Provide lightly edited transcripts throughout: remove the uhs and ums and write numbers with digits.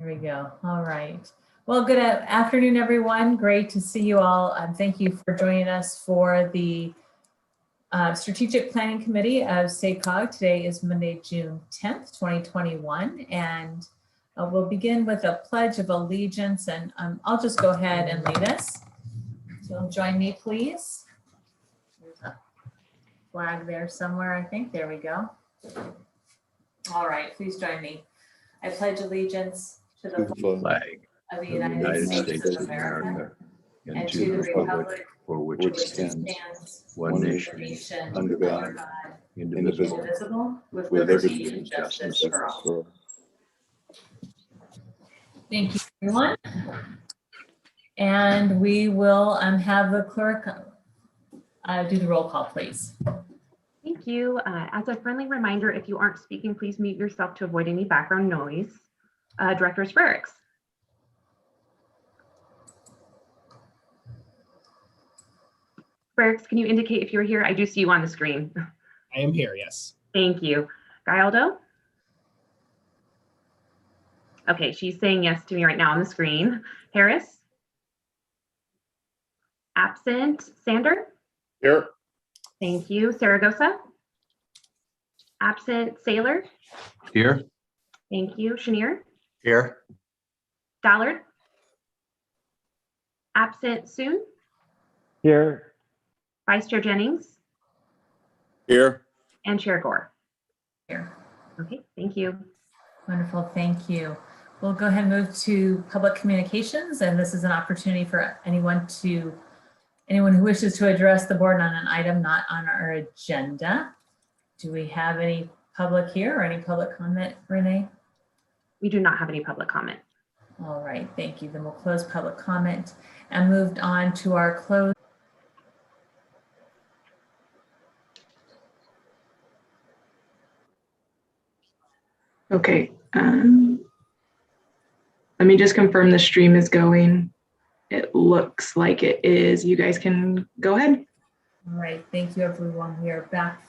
There we go. All right. Well, good afternoon, everyone. Great to see you all. Thank you for joining us for the Strategic Planning Committee of SACOG. Today is Monday, June 10th, 2021. And we'll begin with a Pledge of Allegiance. And I'll just go ahead and lead us. So join me, please. There's a flag there somewhere, I think. There we go. All right, please join me. I pledge allegiance to the flag of the United States of America and to the republic for which it stands, one nation, under God, indivisible, with with liberty liberty and justice justice for all. for all. Thank you, everyone. And we will have the clerk do the roll call, please. Thank you. As a friendly reminder, if you aren't speaking, please mute yourself to avoid any background noise. Director Sparks. Sparks, can you indicate if you're here? I do see you on the screen. I am here, yes. Thank you. Galdo? Okay, she's saying yes to me right now on the screen. Harris? Absent. Sander? Here. Thank you. Saragosa? Absent. Saylor? Here. Thank you. Chenier? Here. Dollard? Absent. Soon? Here. Vice Chair Jennings? Here. And Chair Gore? Here. Okay, thank you. Wonderful, thank you. We'll go ahead and move to public communications, and this is an opportunity for anyone who wishes to address the board on an item not on our agenda. Do we have any public here or any public comment, Renee? We do not have any public comment. All right, thank you. Then we'll close public comment and moved on to our close. Okay, let me just confirm the stream is going. It looks like it is. You guys can go ahead. All right, thank you, everyone. We are back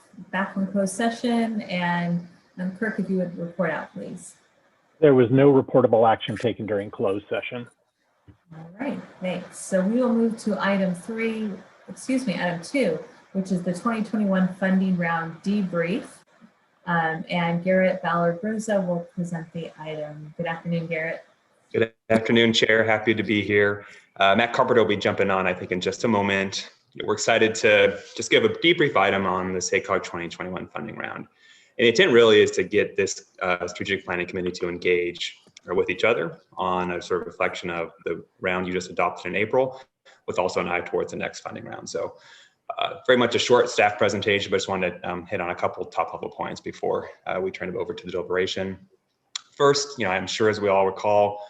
from closed session, and Kirk, if you would report out, please. There was no reportable action taken during closed session. All right, thanks. So we will move to item 2, which is the 2021 funding round debrief. And Garrett Ballard-Rosa will present the item. Good afternoon, Garrett. Good afternoon, Chair. Happy to be here. Matt Carpenter will be jumping on, I think, in just a moment. We're excited to just give a debrief item on the SACOG 2021 funding round. And the intent really is to get this Strategic Planning Committee to engage with each other on a sort of reflection of the round you just adopted in April, with also an eye towards the next funding round. So very much a short staff presentation, but just wanted to hit on a couple top level points before we turn it over to the deliberation. First, I'm sure as we all recall,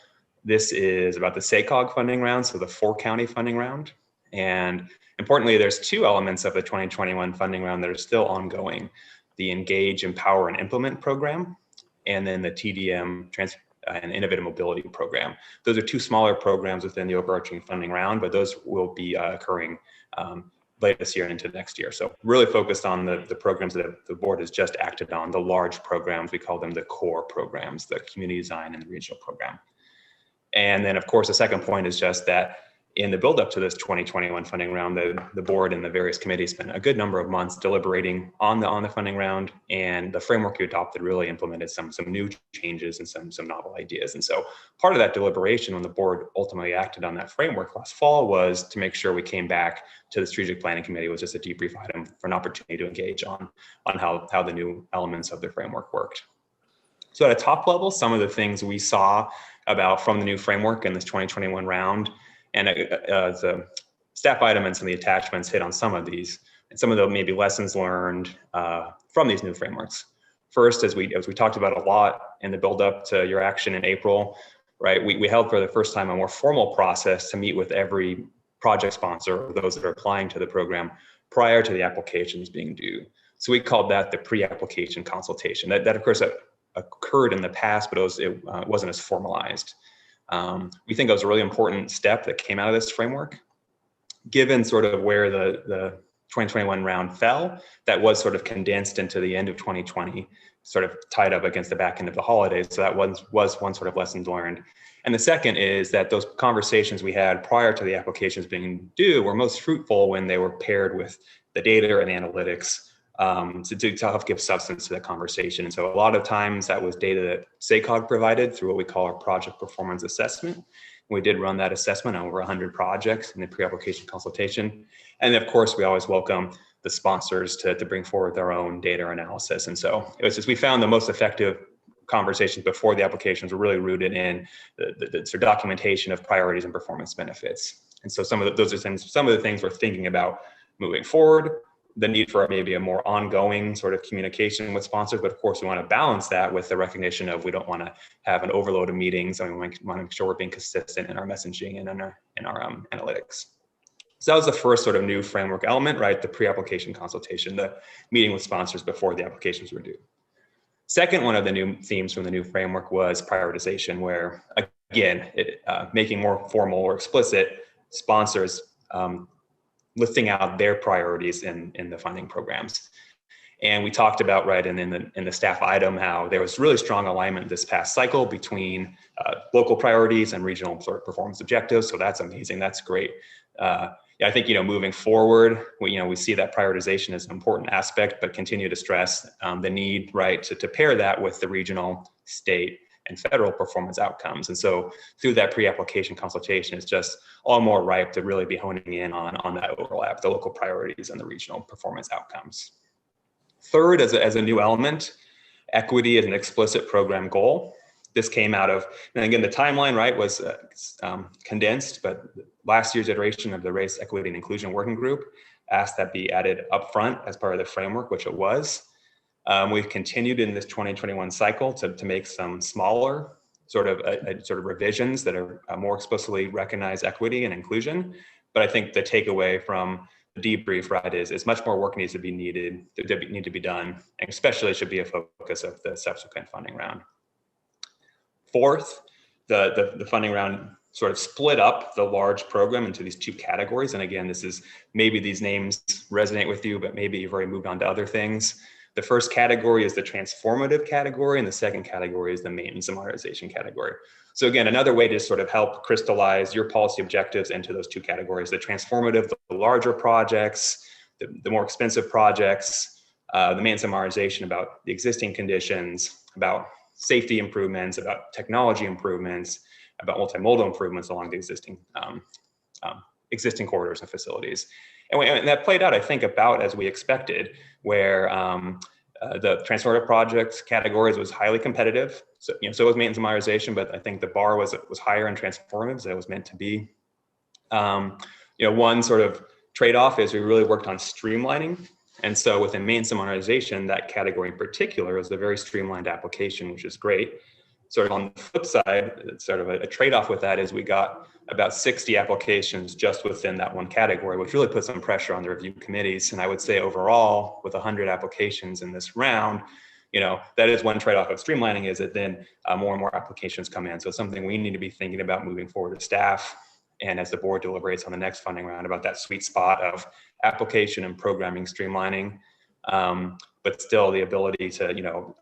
this is about the SACOG funding round, so the 4-county funding round. And importantly, there's 2 elements of the 2021 funding round that are still ongoing: the Engage, Empower, and Implement program, and then the TDM, and Innovative Mobility program. Those are 2 smaller programs within the overarching funding round, but those will be occurring late this year and into next year. So really focused on the programs that the board has just acted on, the large programs. We call them the core programs, the community design and the regional program. And then, of course, the second point is just that in the build up to this 2021 funding round, the board and the various committees spent a good number of months deliberating on the funding round, and the framework you adopted really implemented some new changes and some novel ideas. And so part of that deliberation when the board ultimately acted on that framework last fall was to make sure we came back to the Strategic Planning Committee with just a debrief item for an opportunity to engage on how the new elements of the framework worked. So at a top level, some of the things we saw from the new framework in this 2021 round, and the staff item and some of the attachments hit on some of these, and some of the maybe lessons learned from these new frameworks. First, as we talked about a lot in the build up to your action in April, right? We held for the first time a more formal process to meet with every project sponsor, or those that are applying to the program, prior to the applications being due. So we called that the pre-application consultation. That of course occurred in the past, but it wasn't as formalized. We think it was a really important step that came out of this framework, given sort of where the 2021 round fell. That was sort of condensed into the end of 2020 sort of tied up against the back end of the holidays. So that was one sort of lesson learned. And the second is that those conversations we had prior to the applications being due were most fruitful when they were paired with the data and analytics to help give substance to the conversation. And so a lot of times that was data that SACOG provided through what we call our project performance assessment. We did run that assessment on over 100 projects in the pre-application consultation. And of course, we always welcome the sponsors to bring forward their own data analysis. And so it was just, we found the most effective conversations before the applications were really rooted in the sort of documentation of priorities and performance benefits. And so some of the things we're thinking about moving forward, the need for maybe a more ongoing sort of communication with sponsors, but of course we want to balance that with the recognition of we don't want to have an overload of meetings, and we want to make sure we're being consistent in our messaging and in our analytics. So that was the first sort of new framework element, right? The pre-application consultation, the meeting with sponsors before the applications were due. Second, one of the new themes from the new framework was prioritization, where again, making more formal or explicit sponsors listing out their priorities in the funding programs. And we talked about, right, in the staff item, how there was really strong alignment this past cycle between local priorities and regional sort of performance objectives. So that's amazing, that's great. Yeah, I think, moving forward, we see that prioritization as an important aspect, but continue to stress the need, right, to pair that with the regional, state, and federal performance outcomes. And so through that pre-application consultation, it's just all more ripe to really be honing in on that overlap, the local priorities and the regional performance outcomes. Third, as a new element, equity is an explicit program goal. This came out of, and again, the timeline, right, was condensed, but last year's iteration of the Race, Equity, and Inclusion Working Group asked that be added upfront as part of the framework, which it was. We've continued in this 2021 cycle to make some smaller sort of revisions that are more explicitly recognize equity and inclusion. But I think the takeaway from the debrief, right, is much more work needs to be done, and especially should be a focus of the subsequent funding round. Fourth, the funding round sort of split up the large program into these two categories. And again, this is, maybe these names resonate with you, but maybe you've already moved on to other things. The first category is the transformative category, and the second category is the maintenance and modernization category. So again, another way to sort of help crystallize your policy objectives into those two categories: the transformative, the larger projects, the more expensive projects, the maintenance and modernization about the existing conditions, about safety improvements, about technology improvements, about multimodal improvements along the existing corridors and facilities. And that played out, I think, about as we expected, where the transformative projects categories was highly competitive. So, so was maintenance and modernization, but I think the bar was higher in transformatives than it was meant to be. One sort of trade-off is we really worked on streamlining. And so within maintenance and modernization, that category in particular is a very streamlined application, which is great. Sort of on the flip side, sort of a trade-off with that is we got about 60 applications just within that one category, which really put some pressure on the review committees. And I would say overall, with 100 applications in this round, that is one trade-off of streamlining, is that then more and more applications come in. So it's something we need to be thinking about moving forward as staff, and as the board deliberates on the next funding round, about that sweet spot of application and programming streamlining, but still the ability to,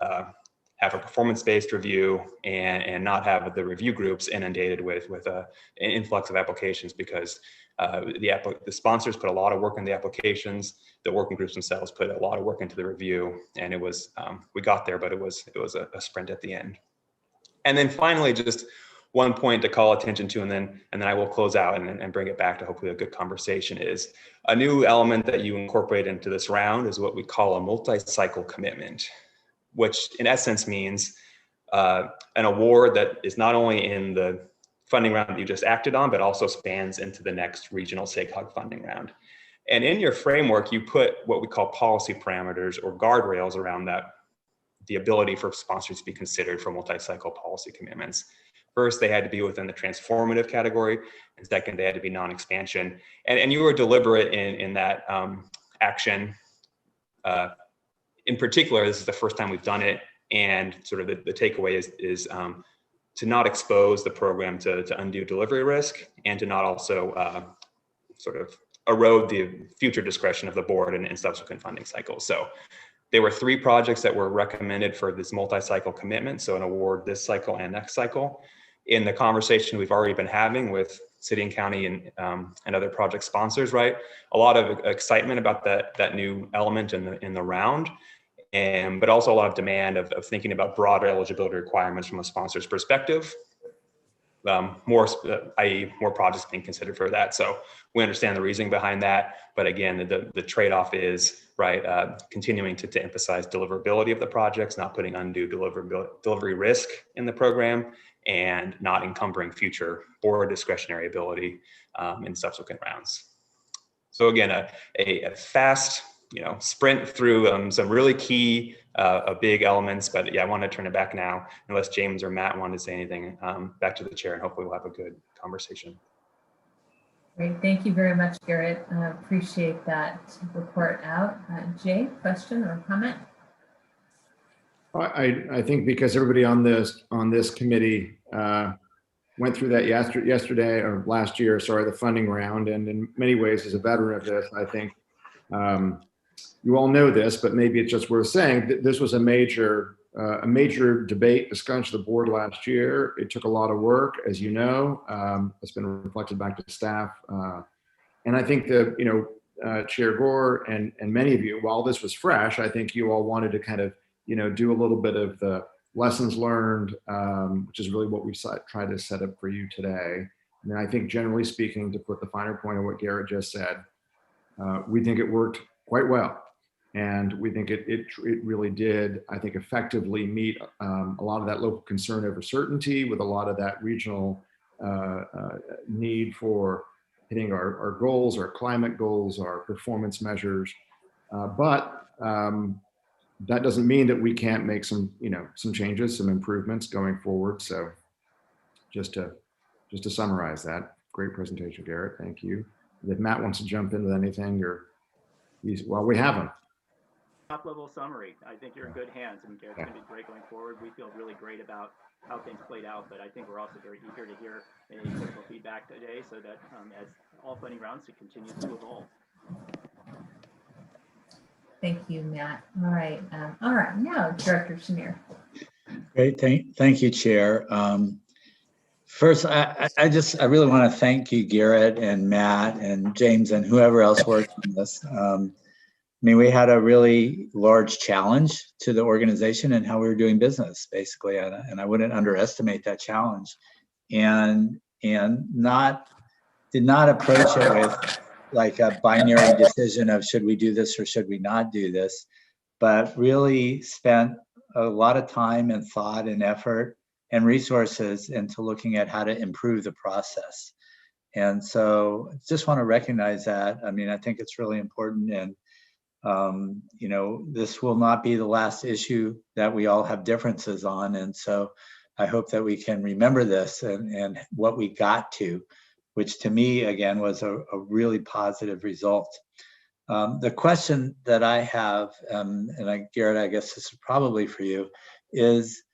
have a performance-based review and not have the review groups inundated with an influx of applications, because the sponsors put a lot of work in the applications, the working groups themselves put a lot of work into the review, and it was, we got there, but it was a sprint at the end. And then finally, just one point to call attention to, and then I will close out and bring it back to hopefully a good conversation, is a new element that you incorporate into this round is what we call a multi-cycle commitment, which in essence means an award that is not only in the funding round that you just acted on, but also spans into the next regional SACOG funding round. And in your framework, you put what we call policy parameters or guardrails around that, the ability for sponsors to be considered for multi-cycle policy commitments. First, they had to be within the transformative category, and second, they had to be non-expansion. And you were deliberate in that action. In particular, this is the first time we've done it, and sort of the takeaway is to not expose the program to undue delivery risk, and to not also sort of erode the future discretion of the board in subsequent funding cycles. So There were 3 projects that were recommended for this multi-cycle commitment, so an award this cycle and next cycle. In the conversation we've already been having with city and county and other project sponsors, right? A lot of excitement about that new element in the round, but also a lot of demand of thinking about broader eligibility requirements from a sponsor's perspective. I.e. more projects being considered for that. So we understand the reasoning behind that, but again, the trade-off is, right, continuing to emphasize deliverability of the projects, not putting undue delivery risk in the program, and not encumbering future board discretionary ability in subsequent rounds. So again, a fast, sprint through some really key big elements, but yeah, I want to turn it back now, unless James or Matt wanted to say anything, back to the chair, and hopefully we'll have a good conversation. Great, thank you very much, Garrett. Appreciate that report out. Jay, question or comment? I think because everybody on this committee went through that yesterday or last year, sorry, the funding round, and in many ways as a veteran of this, I think you all know this, but maybe it's just worth saying that this was a major debate discussion of the board last year. It took a lot of work, as you know. It's been reflected back to staff, and I think that Chair Gore and many of you, while this was fresh, I think you all wanted to kind of do a little bit of the lessons learned, which is really what we tried to set up for you today. And I think generally speaking, to put the finer point on what Garrett just said, we think it worked quite well. And we think it really did, I think, effectively meet a lot of that local concern over certainty with a lot of that regional need for hitting our goals, our climate goals, our performance measures. But that doesn't mean that we can't make some changes, some improvements going forward. So just to summarize that, great presentation, Garrett. Thank you. If Matt wants to jump into anything, we have him. Top level summary. I think you're in good hands. I mean, Garrett's going to be great going forward. We feel really great about how things played out, but I think we're also very eager to hear any critical feedback today, so that as all funding rounds, it continues to evolve. Thank you, Matt. All right, now Director Chenier. Great, thank you, Chair. First, I really want to thank you, Garrett and Matt and James and whoever else worked on this. I mean, we had a really large challenge to the organization and how we were doing business, basically, and I wouldn't underestimate that challenge. And did not approach it with like a binary decision of should we do this or should we not do this, but really spent a lot of time and thought and effort and resources into looking at how to improve the process. And so just want to recognize that. I mean, I think it's really important, and this will not be the last issue that we all have differences on. And so I hope that we can remember this and what we got to, which to me, again, was a really positive result. The question that I have, Garrett, I guess this is probably for you, is,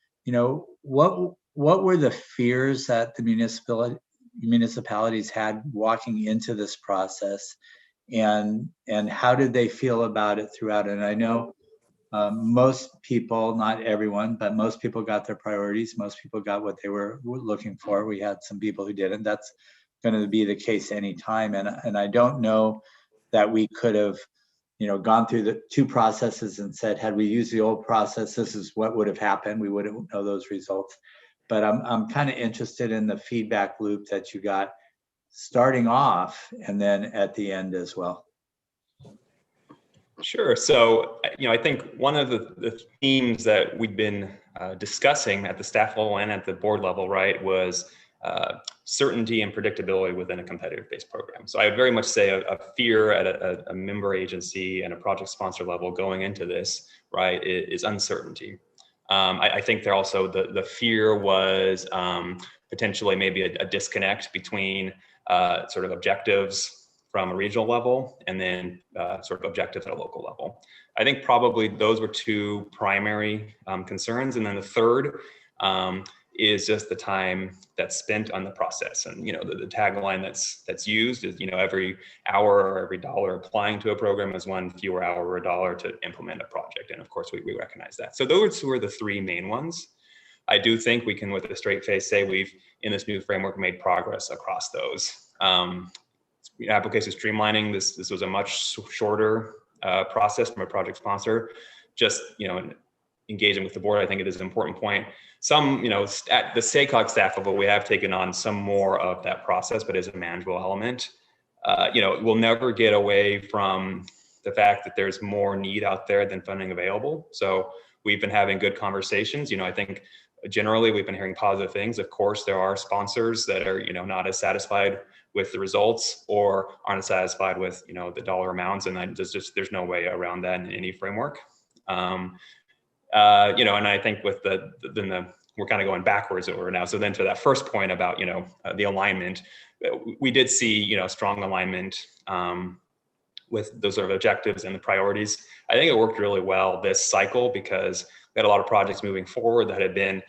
what were the fears that the municipalities had walking into this process? And how did they feel about it throughout? And I know most people, not everyone, but most people got their priorities. Most people got what they were looking for. We had some people who didn't. That's going to be the case anytime. And I don't know that we could have, gone through the 2 processes and said, had we used the old process, this is what would have happened. We wouldn't know those results. But I'm kind of interested in the feedback loop that you got starting off and then at the end as well. Sure. So, I think one of the themes that we've been discussing at the staff level and at the board level, right, was certainty and predictability within a competitive-based program. So I would very much say a fear at a member agency and a project sponsor level going into this, right, is uncertainty. I think there also the fear was potentially maybe a disconnect between sort of objectives from a regional level and then sort of objectives at a local level. I think probably those were 2 primary concerns. And then the third is just the time that's spent on the process. And, you know, the tagline that's used is, you know, every hour or every dollar applying to a program is one fewer hour or a dollar to implement a project. And of course, we recognize that. So those were the three main ones. I do think we can, with a straight face, say we've, in this new framework, made progress across those. Application streamlining, this was a much shorter process from a project sponsor. Just, you know, engaging with the board, I think it is an important point. Some, you know, at the SACOG staff level, we have taken on some more of that process, but as a manageable element. You know, we'll never get away from the fact that there's more need out there than funding available. So we've been having good conversations. You know, I think generally we've been hearing positive things. Of course, there are sponsors that are, you know, not as satisfied with the results or aren't satisfied with, you know, the dollar amounts, and there's no way around that in any framework. You know, and I think with we're kind of going backwards over now. So then to that first point about, you know, the alignment, we did see, you know, strong alignment with those sort of objectives and the priorities. I think it worked really well this cycle because we had a lot of projects moving forward that had been,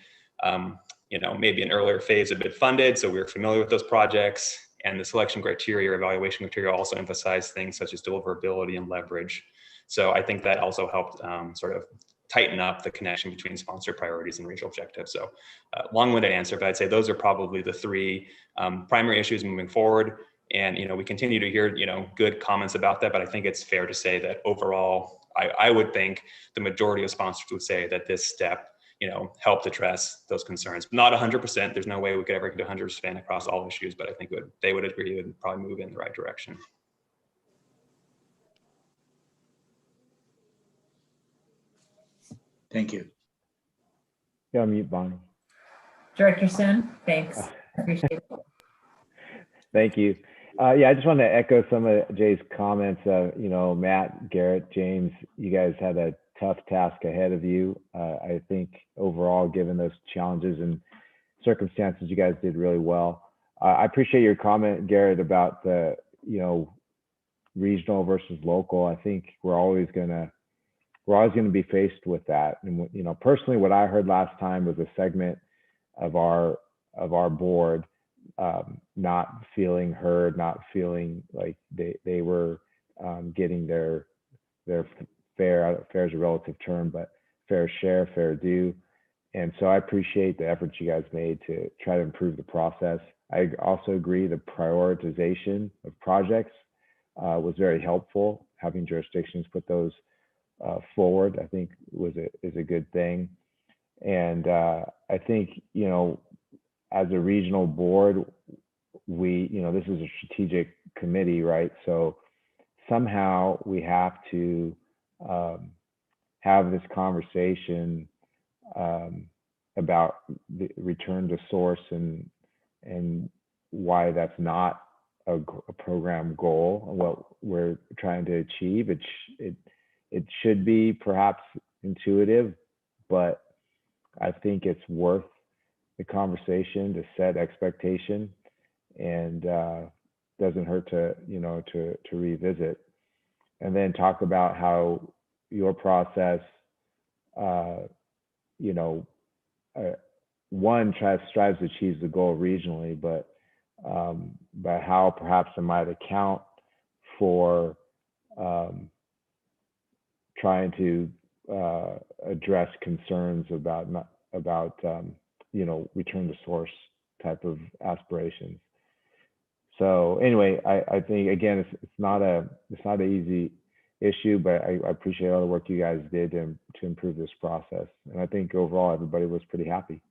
you know, maybe an earlier phase had been funded. So we were familiar with those projects, and the selection criteria or evaluation criteria also emphasized things such as deliverability and leverage. So I think that also helped sort of tighten up the connection between sponsor priorities and regional objectives. So long-winded answer, but I'd say those are probably the three primary issues moving forward. And, you know, we continue to hear, you know, good comments about that, but I think it's fair to say that overall, I would think the majority of sponsors would say that this step, you know, helped address those concerns. Not 100%, there's no way we could ever get 100% across all issues, but I think they would agree it would probably move in the right direction. Thank you. Yeah, mute Bonnie. Director Soon, thanks. Appreciate it. Thank you. Yeah, I just wanted to echo some of Jay's comments. You know, Matt, Garrett, James, you guys had a tough task ahead of you. I think overall, given those challenges and circumstances, you guys did really well. I appreciate your comment, Garrett, about the, you know, regional versus local. I think we're always going to be faced with that. And, you know, personally, what I heard last time was a segment of our board not feeling heard, not feeling like they were getting their fair is a relative term, but fair share, fair due. And so I appreciate the efforts you guys made to try to improve the process. I also agree the prioritization of projects was very helpful. Having jurisdictions put those forward, I think is a good thing. And I think, you know, as a regional board, you know, this is a strategic committee, right? So somehow we have to have this conversation about the return to source and why that's not a program goal and what we're trying to achieve. It should be perhaps intuitive, but I think it's worth the conversation to set expectation, and doesn't hurt to, you know, to revisit, and then talk about how your process, you know, one strives to achieve the goal regionally, but how perhaps it might account for trying to address concerns about you know, return to source type of aspirations. So anyway, I think again, it's not an easy issue, but I appreciate all the work you guys did to improve this process. And I think overall everybody was pretty happy.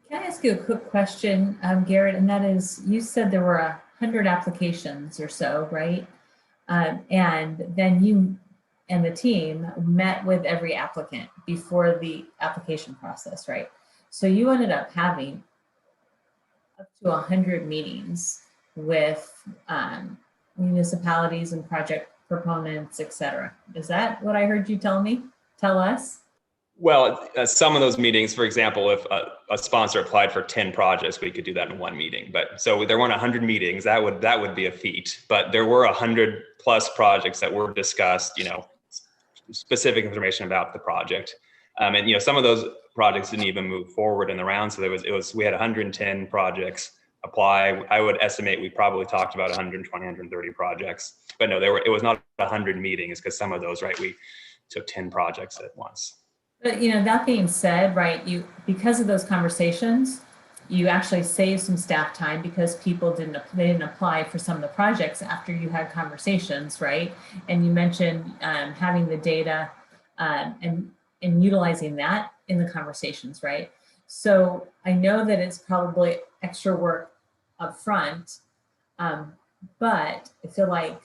Can I ask you a quick question, Garrett? And that is, you said there were 100 applications or so, right? And then you and the team met with every applicant before the application process, right? So you ended up having up to 100 meetings with municipalities and project proponents, et cetera. Is that what I heard you tell us? Well, some of those meetings, for example, if a sponsor applied for 10 projects, we could do that in one meeting. But so there weren't 100 meetings. That would be a feat. But there were 100 plus projects that were discussed. You know, specific information about the project. And some of those projects didn't even move forward in the round. So we had 110 projects apply. I would estimate we probably talked about 120, 130 projects, but no, it was not 100 meetings, because some of those, right, we took 10 projects at once. But that being said, right, because of those conversations, you actually saved some staff time because people didn't apply for some of the projects after you had conversations, right? And you mentioned having the data and utilizing that in the conversations, right? So I know that it's probably extra work up front, but I feel like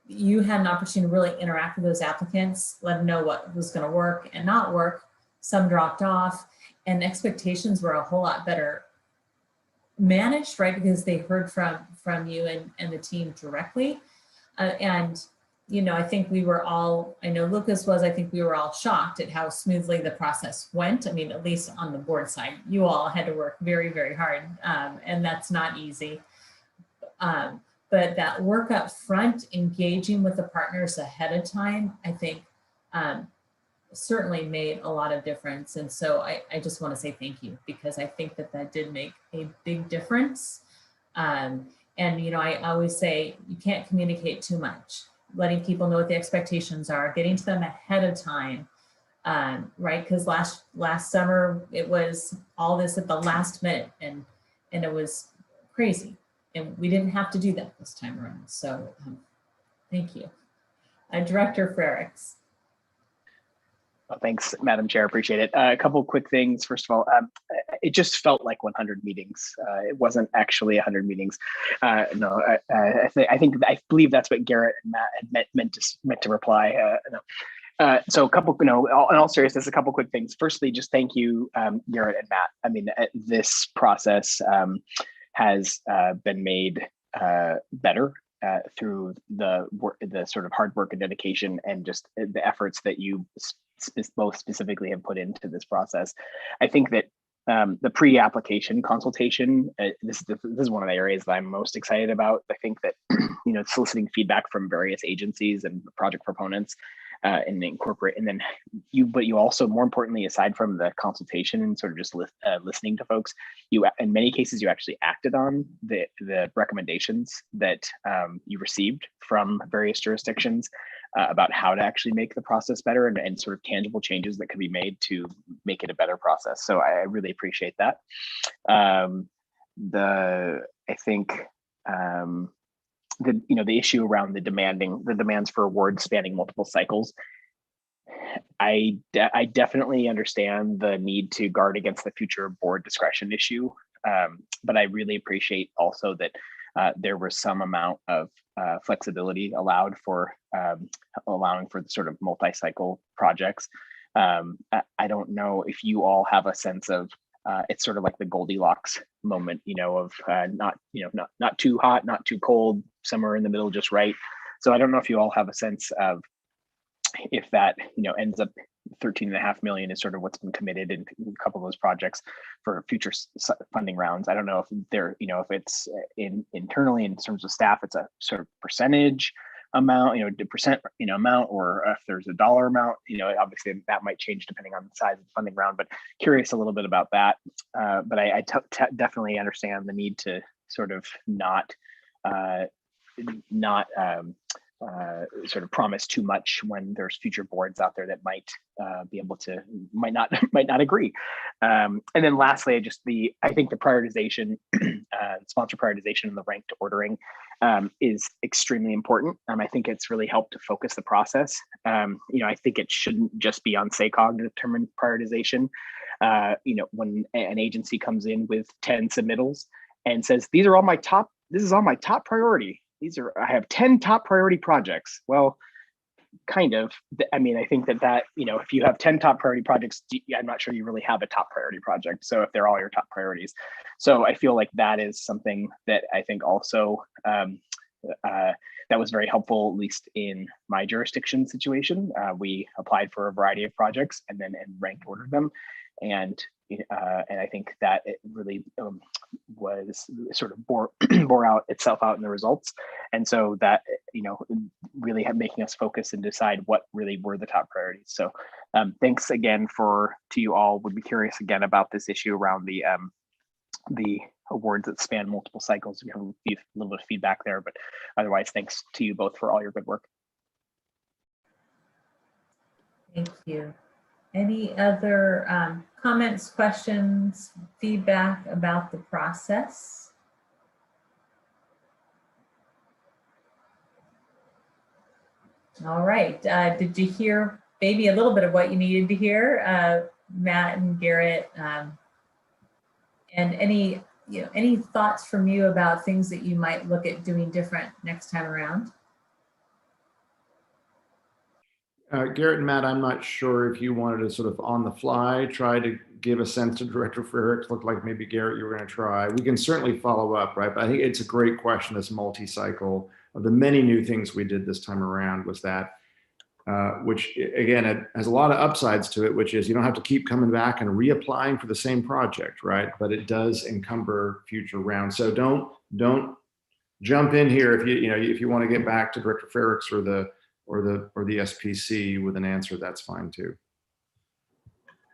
you had an opportunity to really interact with those applicants, let them know what was going to work and not work. Some dropped off, and expectations were a whole lot better managed, right? Because they heard from you and the team directly. I think we were all, I know Lucas was, I think we were all shocked at how smoothly the process went. I mean, at least on the board side, you all had to work very, very hard, and that's not easy. But that work up front, engaging with the partners ahead of time, I think certainly made a lot of difference. And so I just want to say thank you, because I think that did make a big difference. I always say you can't communicate too much. Letting people know what the expectations are, getting to them ahead of time, right? Because last summer it was all this at the last minute, and it was crazy, and we didn't have to do that this time around. So thank you, Director Frerichs. Well, thanks, Madam Chair. Appreciate it. A couple quick things. First of all, it just felt like 100 meetings. It wasn't actually 100 meetings. No, I believe that's what Garrett and Matt had meant to reply. So a couple, in all seriousness, a couple quick things. Firstly, just thank you, Garrett and Matt. I mean, this process has been made better through the sort of hard work and dedication, and just the efforts that you both specifically have put into this process. I think that the pre-application consultation, this is one of the areas that I'm most excited about. I think that soliciting feedback from various agencies and project proponents, and then you also, more importantly, aside from the consultation and sort of just listening to folks, you, in many cases, you actually acted on the recommendations that you received from various jurisdictions about how to actually make the process better, and sort of tangible changes that could be made to make it a better process. So I really appreciate that. I think the issue around the demands for awards spanning multiple cycles, I definitely understand the need to guard against the future board discretion issue, but I really appreciate also that there was some amount of flexibility allowed for allowing for the sort of multi-cycle projects. I don't know if you all have a sense of it's sort of like the Goldilocks moment, of not too hot, not too cold, somewhere in the middle, just right. So I don't know if you all have a sense of if that ends up 13.5 million is sort of what's been committed in a couple of those projects for future funding rounds. I don't know if they're if it's internally in terms of staff, it's a sort of percentage amount, percent amount, or if there's a dollar amount, obviously that might change depending on the size of the funding round, but curious a little bit about that. But I definitely understand the need to sort of not sort of promise too much when there's future boards out there that might not agree. And then lastly, I think the prioritization, sponsor prioritization and the ranked ordering is extremely important. I think it's really helped to focus the process. I think it shouldn't just be on SACOG to determine prioritization. When an agency comes in with 10 submittals and says, this is all my top priority. I have 10 top priority projects. Well, kind of. I think that if you have 10 top priority projects, I'm not sure you really have a top priority project. So if they're all your top priorities. So I feel like that is something that I think also that was very helpful, at least in my jurisdiction situation. We applied for a variety of projects and ranked ordered them. And I think that it really was sort of bore itself out in the results. And so that, really making us focus and decide what really were the top priorities. So thanks again to you all. Would be curious again about this issue around the awards that span multiple cycles. We have a little bit of feedback there, but otherwise, thanks to you both for all your good work. Thank you. Any other comments, questions, feedback about the process? All right. Did you hear maybe a little bit of what you needed to hear, Matt and Garrett? And any thoughts from you about things that you might look at doing different next time around? Garrett and Matt, I'm not sure if you wanted to sort of on the fly try to give a sense to Director Frerichs. Looked like maybe Garrett, you were going to try. We can certainly follow up, right? But I think it's a great question, this multi-cycle. Of the many new things we did this time around was that, which again, it has a lot of upsides to it, which is you don't have to keep coming back and reapplying for the same project, right? But it does encumber future rounds. So don't jump in here if you want to get back to Director Frerichs or the SPC with an answer, that's fine too.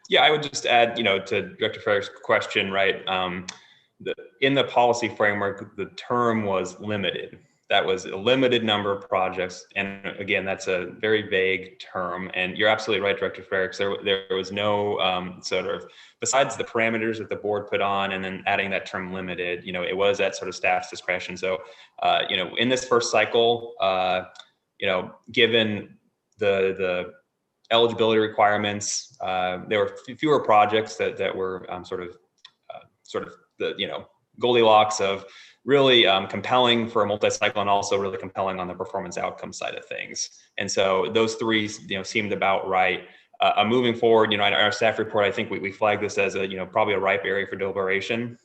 Yeah, I would just add, to Director Frerichs' question, right? In the policy framework, the term was limited. That was a limited number of projects. And again, that's a very vague term. And you're absolutely right, Director Frerichs. There was no sort of, besides the parameters that the board put on and then adding that term limited, it was at sort of staff's discretion. So, in this first cycle, given the eligibility requirements, there were fewer projects that were sort of the Goldilocks of really compelling for a multi-cycle and also really compelling on the performance outcome side of things. And so those three seemed about right. Moving forward, in our staff report, I think we flagged this as a probably a ripe area for deliberation.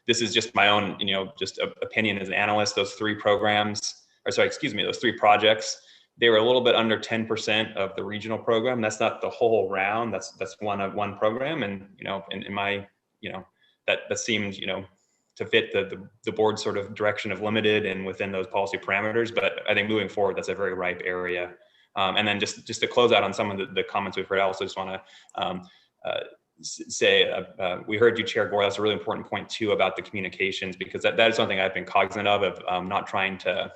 This is just my own just opinion as an analyst. Those three those three projects, they were a little bit under 10% of the regional program. That's not the whole round. That's one program. And, in my, that seemed, to fit the board sort of direction of limited and within those policy parameters. But I think moving forward, that's a very ripe area. And then just to close out on some of the comments we've heard, I also just want to say, we heard you, Chair Gore. That's a really important point too about the communications, because that is something I've been cognizant of not trying to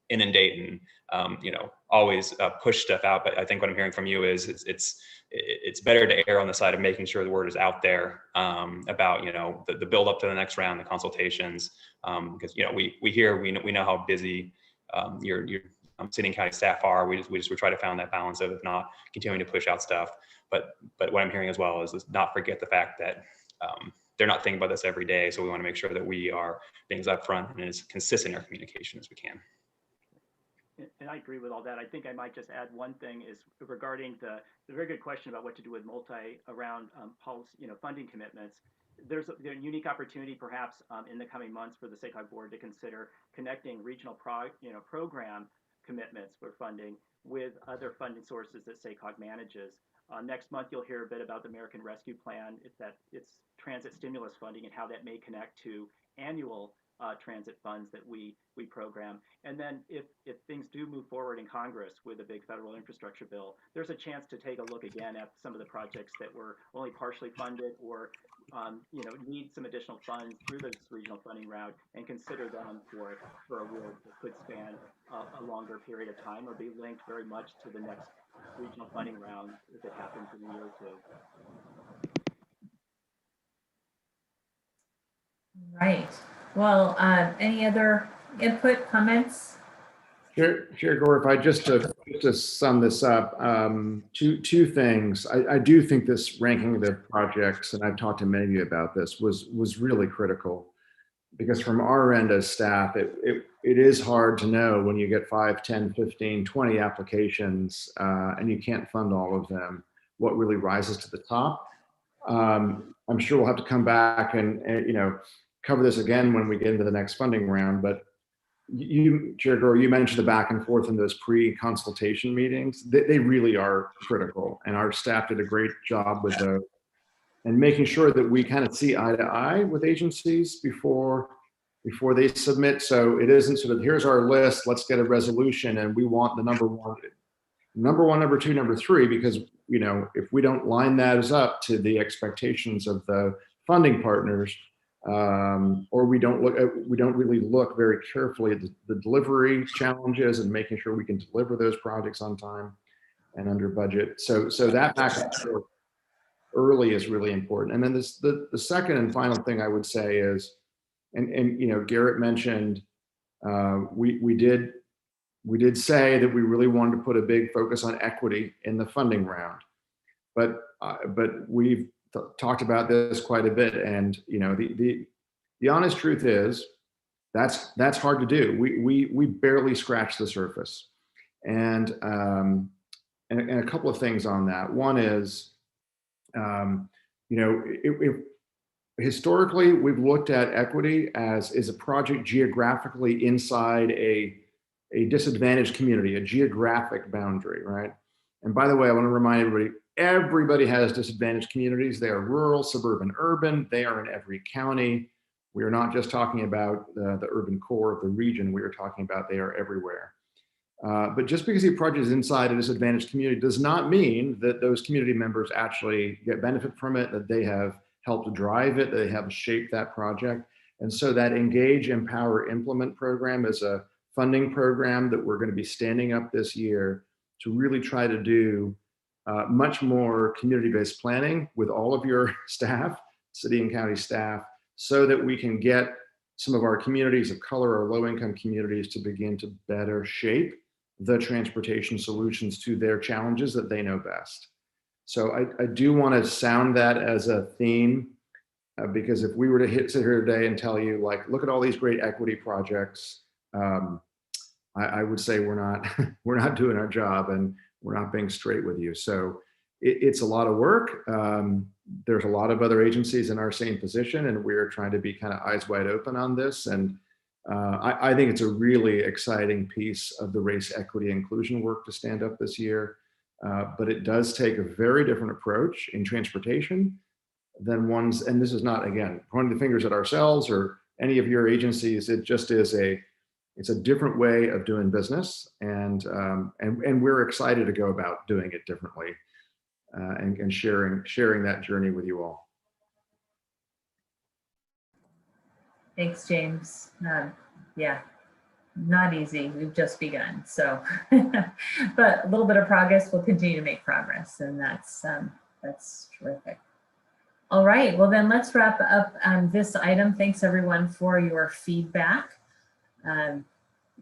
inundate and always push stuff out. But I think what I'm hearing from you is it's better to err on the side of making sure the word is out there about the build up to the next round, the consultations, because we know how busy your city and county staff are. We try to find that balance of not continuing to push out stuff. But what I'm hearing as well is not forget the fact that they're not thinking about this every day. So we want to make sure that we are being upfront and as consistent in our communication as we can. And I agree with all that. I think I might just add one thing is regarding the very good question about what to do with multi-round policy, funding commitments. There's a unique opportunity perhaps in the coming months for the SACOG board to consider connecting regional program commitments for funding with other funding sources that SACOG manages. Next month, you'll hear a bit about the American Rescue Plan. It's transit stimulus funding and how that may connect to annual transit funds that we program. And then if things do move forward in Congress with a big federal infrastructure bill, there's a chance to take a look again at some of the projects that were only partially funded or need some additional funds through this regional funding route and consider them for awards that could span a longer period of time or be linked very much to the next regional funding round if it happens in a year or two. Right. Well, any other input, comments? Chair Gore, if I just to sum this up, two things. I do think this ranking of the projects, and I've talked to many of you about this, was really critical, because from our end as staff, it is hard to know when you get 5, 10, 15, 20 applications and you can't fund all of them, what really rises to the top. I'm sure we'll have to come back and cover this again when we get into the next funding round. But you, Chair Gore, you mentioned the back and forth in those pre-consultation meetings. They really are critical, and our staff did a great job with those and making sure that we kind of see eye to eye with agencies before before they submit. So it isn't sort of, here's our list, let's get a resolution, and we want the number one, number two, number three, because, you know, if we don't line those up to the expectations of the funding partners, or we don't really look very carefully at the delivery challenges and making sure we can deliver those projects on time and under budget. So that back early is really important. And then the second and final thing I would say is, and you know, Garrett mentioned, we did say that we really wanted to put a big focus on equity in the funding round, but we've talked about this quite a bit, and you know, the honest truth is that's hard to do. We barely scratched the surface, and a couple of things on that. One is, you know, historically we've looked at equity as is a project geographically inside a disadvantaged community, a geographic boundary, right? And by the way, I want to remind everybody has disadvantaged communities. They are rural, suburban, urban. They are in every county. We are not just talking about the urban core of the region. We are talking about they are everywhere. But just because a project is inside a disadvantaged community does not mean that those community members actually get benefit from it, that they have helped drive it, that they have shaped that project. And so that Engage, Empower, Implement program is a funding program that we're going to be standing up this year to really try to do much more community-based planning with all of your staff, city and county staff, so that we can get some of our communities of color or low-income communities to begin to better shape the transportation solutions to their challenges that they know best. So I do want to sound that as a theme, because if we were to sit here today and tell you, like, look at all these great equity projects, I would say we're not doing our job, and we're not being straight with you. So it's a lot of work. There's a lot of other agencies in our same position, and we're trying to be kind of eyes wide open on this. And I think it's a really exciting piece of the race equity inclusion work to stand up this year. But it does take a very different approach in transportation than ones, and this is not, again, pointing the fingers at ourselves or any of your agencies. It just is it's a different way of doing business, and we're excited to go about doing it differently, and sharing that journey with you all. Thanks, James. Yeah, not easy. We've just begun. So, but a little bit of progress, we'll continue to make progress, and that's terrific. All right, well then let's wrap up this item. Thanks everyone for your feedback.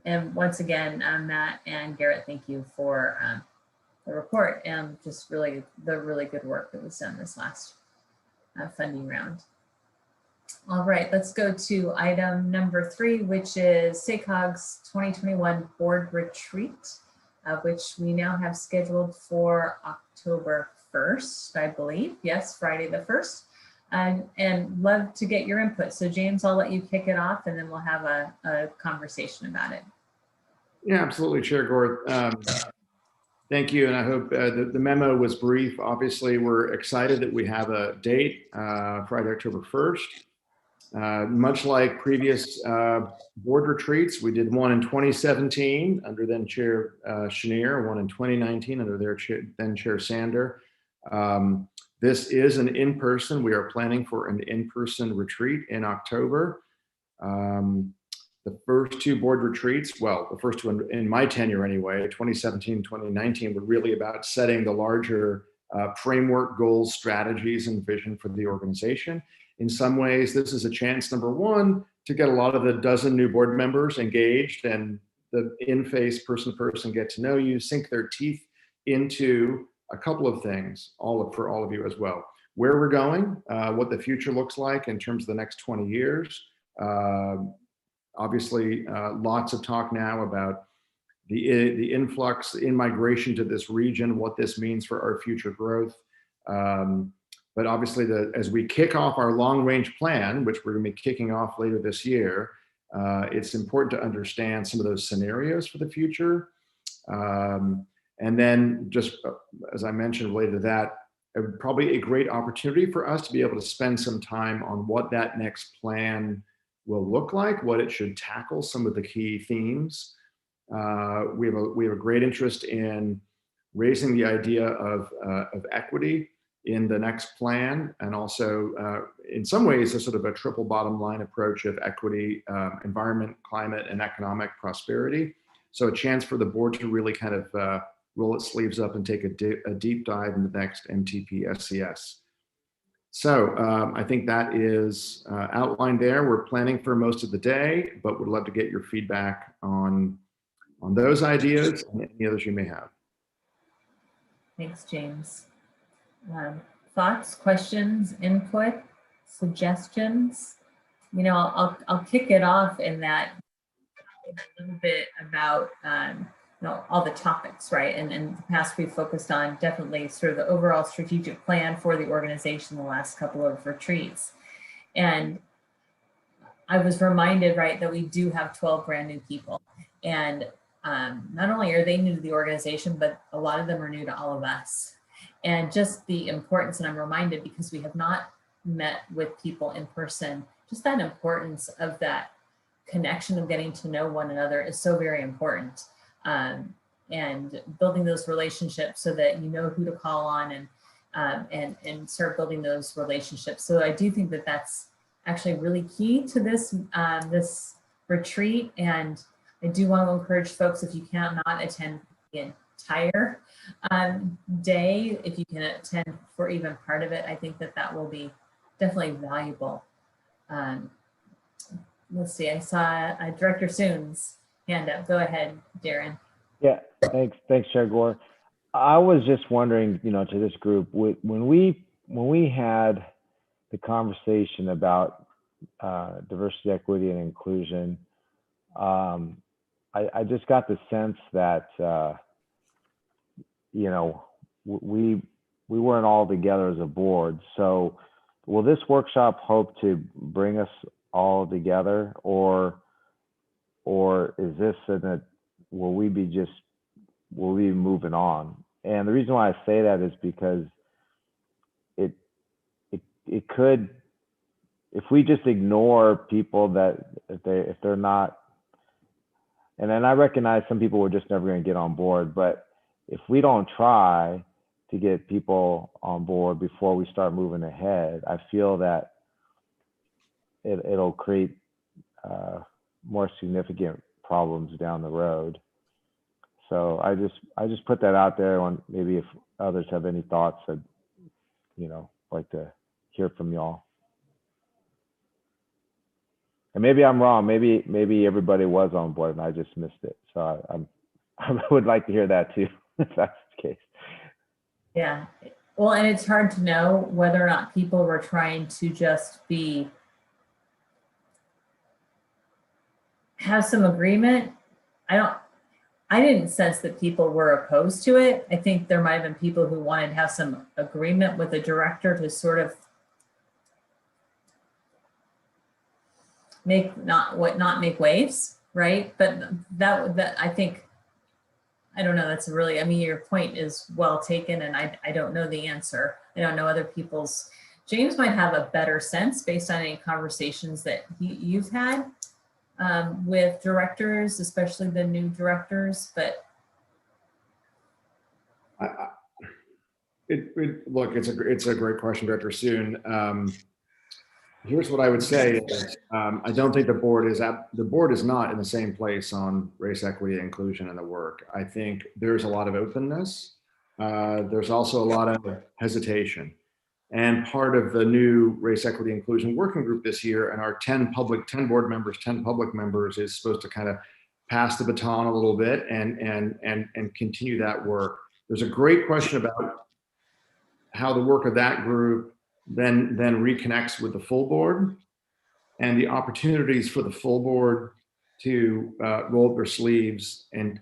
And once again, Matt and Garrett, thank you for the report and just really the really good work that was done this last funding round. All right, let's go to item number 3, which is SACOG's 2021 board retreat, which we now have scheduled for October 1st, I believe. Yes, Friday the 1st. And love to get your input. So James, I'll let you kick it off, and then we'll have a conversation about it. Yeah, absolutely, Chair Gord. Thank you, and I hope the memo was brief. Obviously, we're excited that we have a date, Friday, October 1st. Much like previous board retreats, we did one in 2017 under then Chair Chenier, one in 2019 under their then Chair Sander. This is an in-person. We are planning for an in-person retreat in October. The first 2 board retreats, well, the first 2 in my tenure anyway, 2017, 2019, were really about setting the larger framework, goals, strategies, and vision for the organization. In some ways, this is a chance, number 1, to get a lot of the dozen new board members engaged and the in-face person-to-person get to know you, sink their teeth into a couple of things, for all of you as well. Where we're going, what the future looks like in terms of the next 20 years. Obviously, lots of talk now about the influx, the in-migration to this region, what this means for our future growth. But obviously, as we kick off our long-range plan, which we're going to be kicking off later this year, it's important to understand some of those scenarios for the future. And then just as I mentioned related to that, probably a great opportunity for us to be able to spend some time on what that next plan will look like, what it should tackle, some of the key themes. We have a great interest in raising the idea of equity in the next plan, and also in some ways a sort of a triple bottom line approach of equity, environment, climate, and economic prosperity. So a chance for the board to really kind of roll its sleeves up and take a deep dive in the next MTP SCS. So I think that is outlined there. We're planning for most of the day, but would love to get your feedback on those ideas and any others you may have. Thanks, James. Thoughts, questions, input, suggestions? You know, I'll kick it off in that a little bit about you know, all the topics, right? And in the past, we've focused on definitely sort of the overall strategic plan for the organization the last couple of retreats. And I was reminded, right, that we do have 12 brand new people. And not only are they new to the organization, but a lot of them are new to all of us. And just the importance, and I'm reminded because we have not met with people in person, just that importance of that connection of getting to know one another is so very important. And building those relationships so that you know who to call on and start building those relationships. So I do think that that's actually really key to this this retreat. And I do want to encourage folks, if you cannot attend the entire day, if you can attend for even part of it, I think that that will be definitely valuable. Let's see, I saw Director Soon's hand up. Go ahead, Darren. Yeah, thanks, Chair Gore. I was just wondering, you know, to this group, when we had the conversation about diversity, equity, and inclusion, I just got the sense that you know, we weren't all together as a board. So will this workshop hope to bring us all together, or is this will we be moving on? And the reason why I say that is because it could, if we just ignore people that if they're not, and then I recognize some people were just never going to get on board, but if we don't try to get people on board before we start moving ahead, I feel that it'll create more significant problems down the road. So I just put that out there on maybe if others have any thoughts, I'd, you know, like to hear from y'all. And maybe I'm wrong. Maybe everybody was on board and I just missed it. So I would like to hear that too, if that's the case. Yeah. Well, and it's hard to know whether or not people were trying to just have some agreement. I didn't sense that people were opposed to it. I think there might have been people who wanted to have some agreement with the director to sort of not make waves, right? But that I think, I don't know, that's really, I mean, your point is well taken, and I don't know the answer. I don't know other people's. James might have a better sense based on any conversations that you've had with directors, especially the new directors, but. Look, it's a great question, Director Soon. Here's what I would say is, I don't think the board is not in the same place on race, equity, and inclusion in the work. I think there's a lot of openness. There's also a lot of hesitation. And part of the new race, equity, inclusion working group this year, and our 10 board members, 10 public members, is supposed to kind of pass the baton a little bit and continue that work. There's a great question about how the work of that group then reconnects with the full board, and the opportunities for the full board to roll up their sleeves and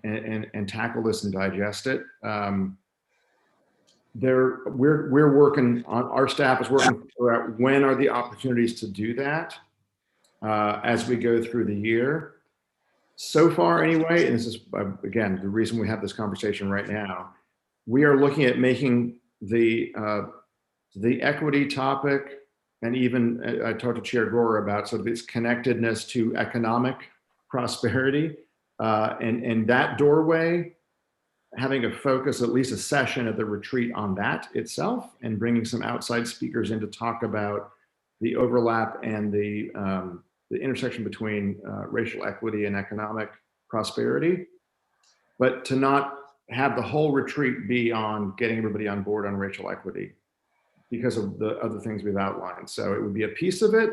tackle this and digest it. We're working on, our staff is working to figure out when are the opportunities to do that as we go through the year. So far anyway, and this is again the reason we have this conversation right now, we are looking at making the equity topic and even I talked to Chair Gore about sort of its connectedness to economic prosperity, and that doorway, having a focus, at least a session at the retreat on that itself, and bringing some outside speakers in to talk about the overlap and the intersection between racial equity and economic prosperity, but to not have the whole retreat be on getting everybody on board on racial equity because of the other things we've outlined. So it would be a piece of it.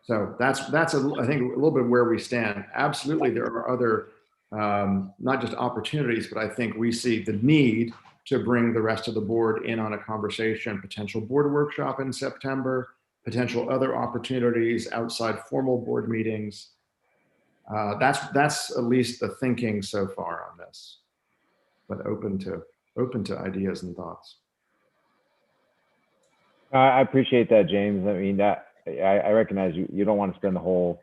So that's I think a little bit where we stand. Absolutely, there are other not just opportunities, but I think we see the need to bring the rest of the board in on a conversation, potential board workshop in September, potential other opportunities outside formal board meetings. That's at least the thinking so far on this, but open to ideas and thoughts. I appreciate that, James. I mean, that I recognize you don't want to spend the whole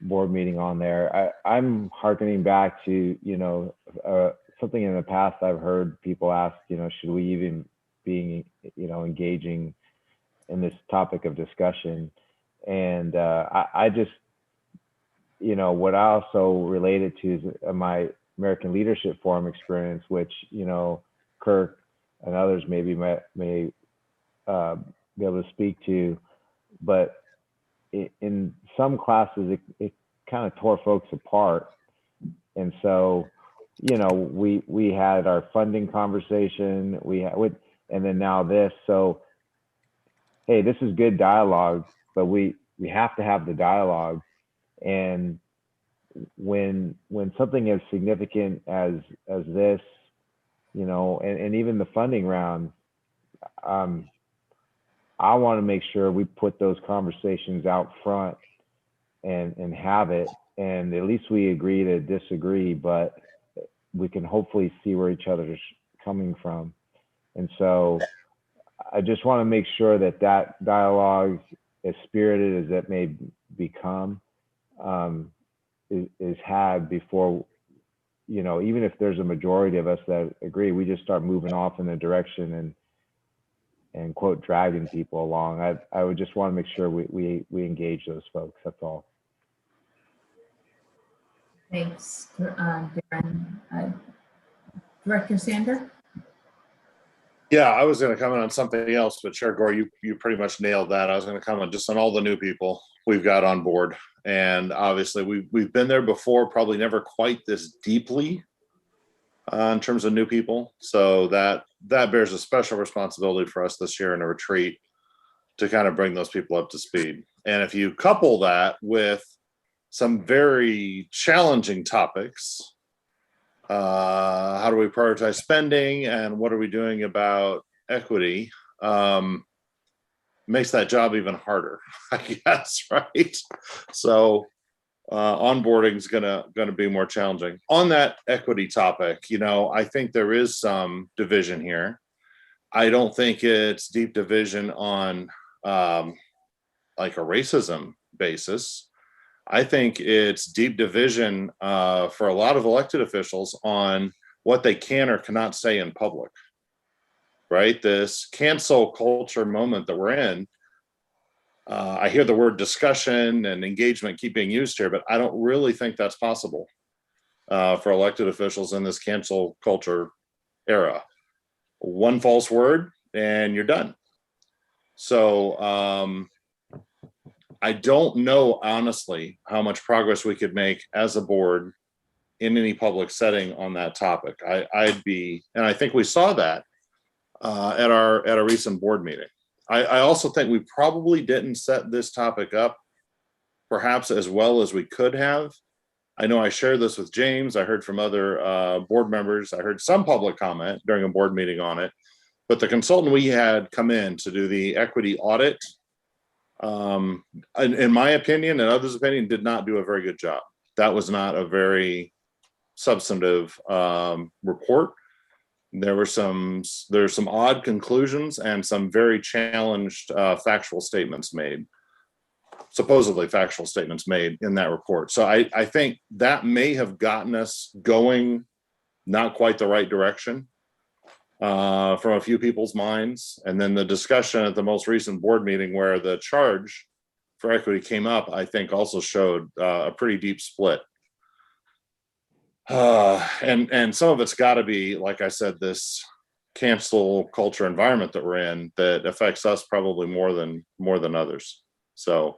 board meeting on there. I'm hearkening back to, something in the past I've heard people ask, should we even be, engaging in this topic of discussion? And I just, what I also related to is my American Leadership Forum experience, which, Kirk and others maybe may be able to speak to, but in some classes, it kind of tore folks apart. And so, we had our funding conversation, and then now this. So, hey, this is good dialogue, but we have to have the dialogue. And when something as significant as this, and even the funding round, I want to make sure we put those conversations out front and have it, and at least we agree to disagree, but we can hopefully see where each other's coming from. And so I just want to make sure that dialogue, as spirited as it may become, is had before, even if there's a majority of us that agree, we just start moving off in a direction and quote, dragging people along. I would just want to make sure we engage those folks. That's all. Thanks, Darren. Director Sander? Yeah, I was going to comment on something else, but Chair Gore, you pretty much nailed that. I was going to comment just on all the new people we've got on board. And obviously we've been there before, probably never quite this deeply in terms of new people. So that bears a special responsibility for us this year in a retreat to kind of bring those people up to speed. And if you couple that with some very challenging topics, how do we prioritize spending and what are we doing about equity, makes that job even harder, I guess, right? So onboarding is gonna be more challenging. On that equity topic, I think there is some division here. I don't think it's deep division on like a racism basis. I think it's deep division for a lot of elected officials on what they can or cannot say in public, right? This cancel culture moment that we're in, I hear the word discussion and engagement keep being used here, but I don't really think that's possible for elected officials in this cancel culture era. One false word and you're done. So I don't know, honestly, how much progress we could make as a board in any public setting on that topic. I'd be, and I think we saw that at a recent board meeting. I also think we probably didn't set this topic up perhaps as well as we could have. I know I shared this with James. I heard from other board members. I heard some public comment during a board meeting on it, but the consultant we had come in to do the equity audit, in my opinion and others' opinion, did not do a very good job. That was not a very substantive report. There's some odd conclusions and some very challenged factual statements made, supposedly factual statements made in that report. So I think that may have gotten us going not quite the right direction. from a few people's minds. And then the discussion at the most recent board meeting where the charge for equity came up, I think also showed a pretty deep split. And some of it's got to be, like I said, this cancel culture environment that we're in that affects us probably more than others. So,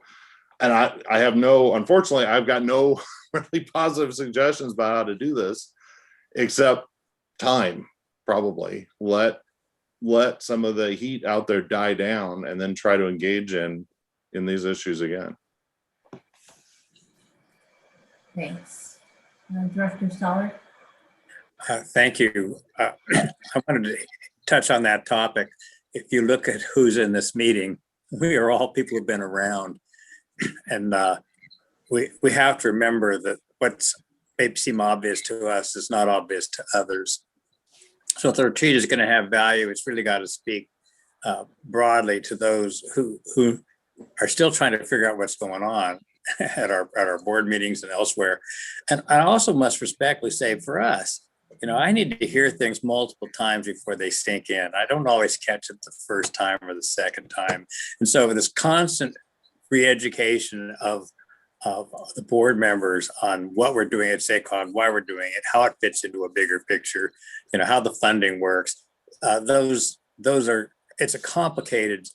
and I have no, unfortunately, I've got no really positive suggestions about how to do this, except time. Probably let some of the heat out there die down, and then try to engage in these issues again. Thanks. Director Stoller? Thank you. I wanted to touch on that topic. If you look at who's in this meeting, we are all people who've been around. And we have to remember that what's may seem obvious to us is not obvious to others. So if the retreat is going to have value, it's really got to speak broadly to those who are still trying to figure out what's going on at our board meetings and elsewhere. And I also must respectfully say, for us, I need to hear things multiple times before they sink in. I don't always catch it the first time or the second time. And so this constant re-education of the board members on what we're doing at SACOG, why we're doing it, how it fits into a bigger picture, how the funding works. Those are, it's a complicated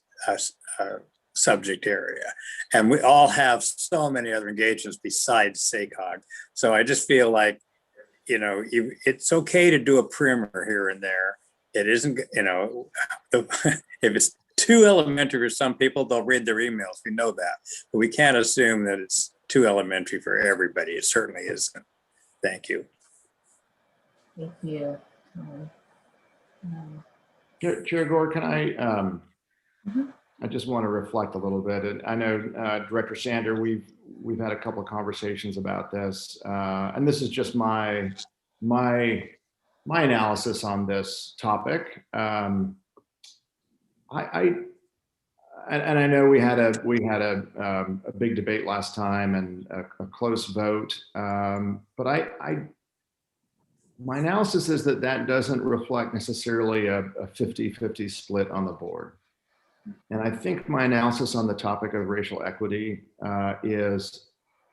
subject area. And we all have so many other engagements besides SACOG. So I just feel like, it's okay to do a primer here and there. It isn't, if it's too elementary for some people, they'll read their emails. We know that, but we can't assume that it's too elementary for everybody. It certainly isn't. Thank you. Thank you. Chair Gore, can I I just want to reflect a little bit. And I know Director Sander, we've had a couple of conversations about this, and this is just my analysis on this topic. And I know we had a big debate last time and a close vote, but my analysis is that doesn't reflect necessarily a 50-50 split on the board. And I think my analysis on the topic of racial equity is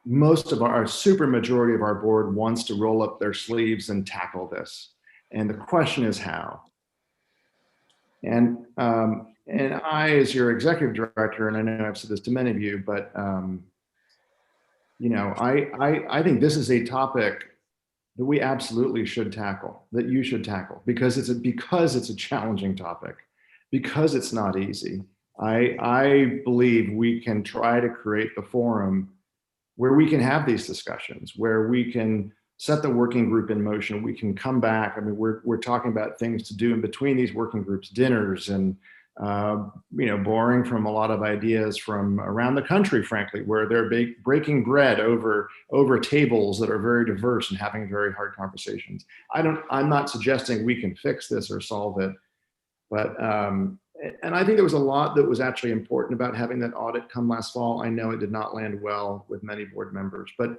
most of our super majority of our board wants to roll up their sleeves and tackle this. And the question is how. And I, as your executive director, and I know I've said this to many of you, but I think this is a topic that we absolutely should tackle, that you should tackle, because it's a challenging topic, because it's not easy. I believe we can try to create the forum where we can have these discussions, where we can set the working group in motion. We can come back. I mean, we're talking about things to do in between these working groups, dinners, and borrowing from a lot of ideas from around the country, frankly, where they're breaking bread over tables that are very diverse and having very hard conversations. I'm not suggesting we can fix this or solve it, but and I think there was a lot that was actually important about having that audit come last fall. I know it did not land well with many board members, but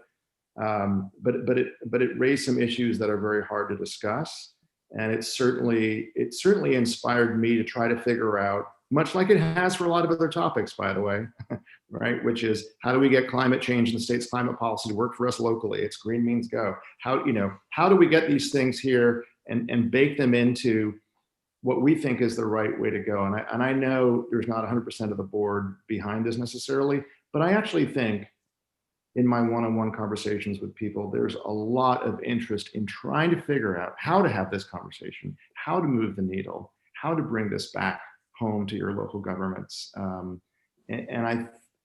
it raised some issues that are very hard to discuss. And it certainly inspired me to try to figure out, much like it has for a lot of other topics, by the way, right? Which is, how do we get climate change and the state's climate policy to work for us locally? It's green means go. How do we get these things here and bake them into what we think is the right way to go? And I know there's not 100% of the board behind this necessarily, but I actually think in my one-on-one conversations with people, there's a lot of interest in trying to figure out how to have this conversation, how to move the needle, how to bring this back home to your local governments. And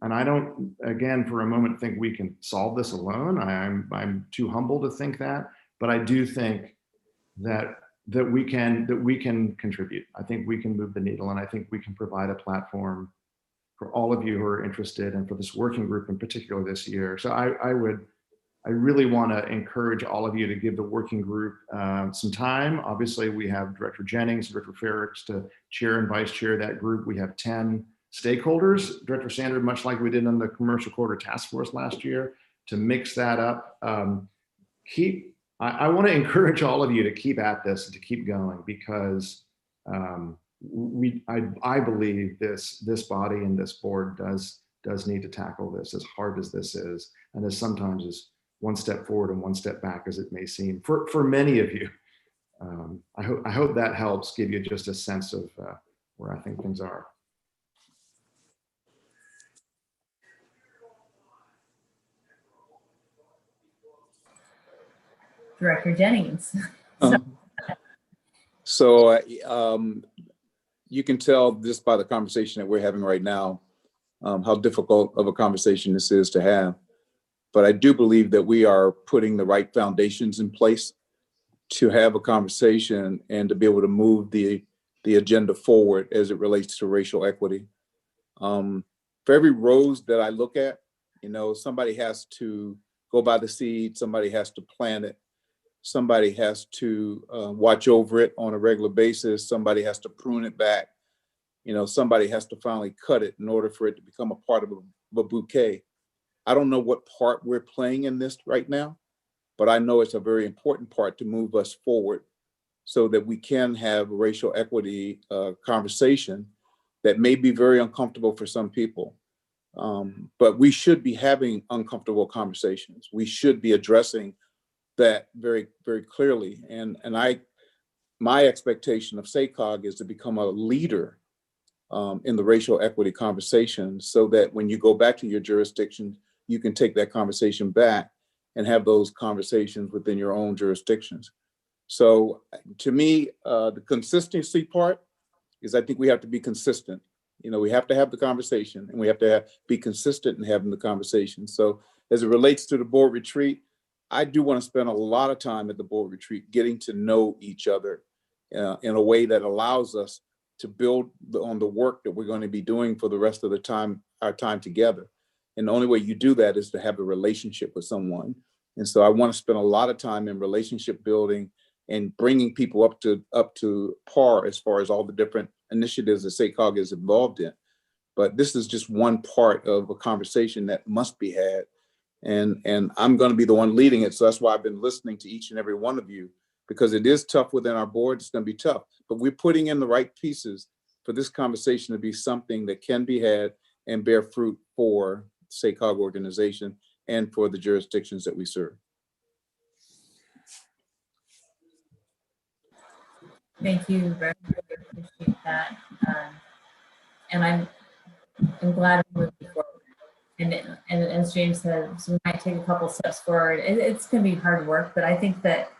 I don't, again, for a moment, think we can solve this alone. I'm too humble to think that, but I do think that we can contribute. I think we can move the needle, and I think we can provide a platform for all of you who are interested, and for this working group in particular this year. So I really want to encourage all of you to give the working group some time. Obviously, we have Director Jennings, Director Ferricks to chair and vice chair that group. We have 10 stakeholders, Director Sanders, much like we did on the Commercial Corridor Task Force last year, to mix that up. I want to encourage all of you to keep at this and to keep going, because I believe this body and this board does need to tackle this, as hard as this is, and as sometimes as one step forward and one step back as it may seem for many of you. I hope that helps give you just a sense of where I think things are. Director Jennings. You can tell just by the conversation that we're having right now, how difficult of a conversation this is to have. But I do believe that we are putting the right foundations in place to have a conversation and to be able to move the agenda forward as it relates to racial equity. For every rose that I look at, somebody has to go by the seed, somebody has to plant it, somebody has to watch over it on a regular basis, somebody has to prune it back, somebody has to finally cut it in order for it to become a part of a bouquet. I don't know what part we're playing in this right now, but I know it's a very important part to move us forward so that we can have a racial equity conversation that may be very uncomfortable for some people. But we should be having uncomfortable conversations. We should be addressing that very, very clearly. And my expectation of SACOG is to become a leader in the racial equity conversation, so that when you go back to your jurisdiction, you can take that conversation back and have those conversations within your own jurisdictions. So to me, the consistency part is, I think we have to be consistent. We have to have the conversation, and we have to be consistent in having the conversation. So as it relates to the board retreat, I do want to spend a lot of time at the board retreat getting to know each other in a way that allows us to build on the work that we're going to be doing for the rest of the time, our time together. And the only way you do that is to have a relationship with someone. And so I want to spend a lot of time in relationship building and bringing people up to par as far as all the different initiatives that SACOG is involved in. But this is just one part of a conversation that must be had. And I'm going to be the one leading it. So that's why I've been listening to each and every one of you, because it is tough within our board. It's going to be tough, but we're putting in the right pieces for this conversation to be something that can be had and bear fruit for the SACOG organization and for the jurisdictions that we serve. Thank you very much. I appreciate that. And I'm glad we're moving forward. And as James said, so we might take a couple steps forward. It's going to be hard work, but I think that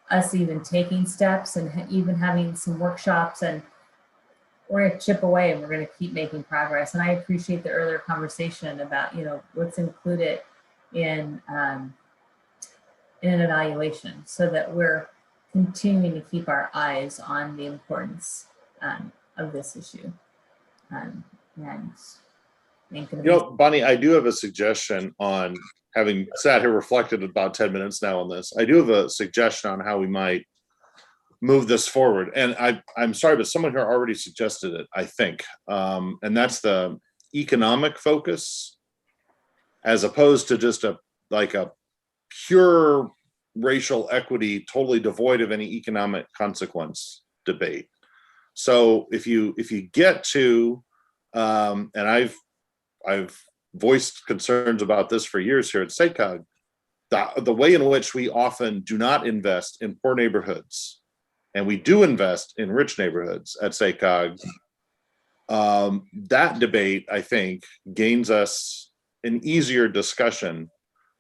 us even taking steps and even having some workshops, and we're going to chip away and we're going to keep making progress. And I appreciate the earlier conversation about, what's included in an evaluation, so that we're continuing to keep our eyes on the importance of this issue. And Bonnie, I do have a suggestion on, having sat here reflected about 10 minutes now on this. I do have a suggestion on how we might move this forward. And I'm sorry, but someone here already suggested it, I think. And that's the economic focus, as opposed to just a pure racial equity, totally devoid of any economic consequence debate. So if you get to, and I've voiced concerns about this for years here at SACOG, the way in which we often do not invest in poor neighborhoods, and we do invest in rich neighborhoods at SACOG, that debate, I think, gains us an easier discussion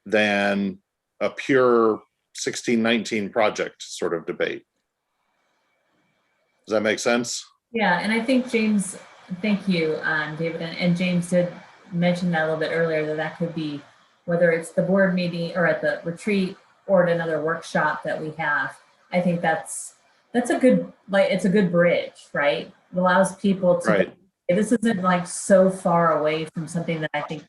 than a pure 1619 project sort of debate. Does that make sense? Yeah, and I think James, thank you, David, and James did mention that a little bit earlier, that could be whether it's the board meeting or at the retreat or at another workshop that we have. I think that's a good, it's a good bridge, right? It allows people to, right. This isn't so far away from something that I think